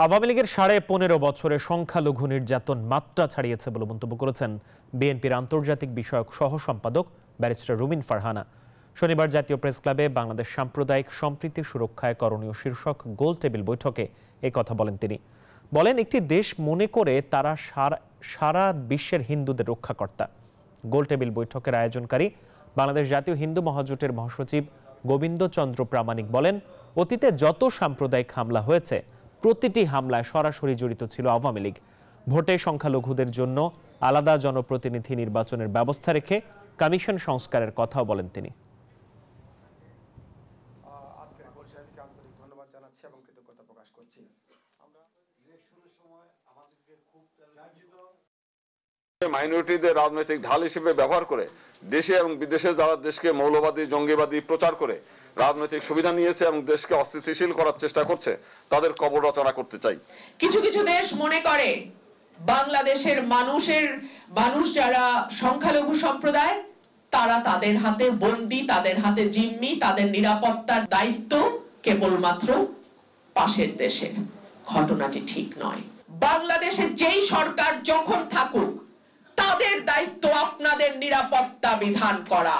আওয়ামী লীগের ১৫.৫ বছরে সংখ্যালঘু নির্যাতন মাত্রা ছাড়িয়েছে বলে মন্তব্য করেছেন বিএনপির আন্তর্জাতিক বিষয়ক সহ সম্পাদক ব্যারিস্টার রুমিন ফারহানা। শনিবার জাতীয় প্রেস ক্লাবে বাংলাদেশ সাম্প্রদায়িক সম্প্রীতি সুরক্ষায় করণীয় শীর্ষক গোল টেবিল বৈঠকে এই কথা বলেন তিনি। বলেন, একটি দেশ মনে করে তারা সারা বিশ্বের হিন্দুদের রক্ষাকর্তা। গোল টেবিল বৈঠকের আয়োজনকারী বাংলাদেশ জাতীয় হিন্দু মহাজোটের মহাসচিব গোবিন্দ চন্দ্র প্রামাণিক বলেন, অতীতে যত সাম্প্রদায়িক হামলা হয়েছে প্রতিটি হামলায় সরাসরি জড়িত ছিল আওয়ামী লীগ। ভোটে সংখ্যালঘুদের জন্য আলাদা জনপ্রতিনিধি নির্বাচনের ব্যবস্থা রেখে কমিশন সংস্কারের কথাও বলেন তিনি। মাইনরিটিদের রাজনৈতিক ঢাল হিসেবে ব্যবহার করে দেশে এবং বিদেশে যারা দেশকে মৌলবাদী জঙ্গিবাদী প্রচার করে রাজনৈতিক সুবিধা নিয়েছে এবং দেশকে অস্থিতিশীল করার চেষ্টা করছে, তাদের কবর রচনা করতে চাই। কিছু কিছু দেশ মনে করে বাংলাদেশের মানুষ যারা সংখ্যালঘু সম্প্রদায় তারা তাদের হাতে বন্দী, তাদের হাতে জিম্মি, তাদের নিরাপত্তার দায়িত্ব কেবলমাত্র পাশের দেশের। ঘটনাটি ঠিক নয়। বাংলাদেশে যেই সরকার যখন থাকুক তাদের দায়িত্ব আপনাদের নিরাপত্তা বিধান করা।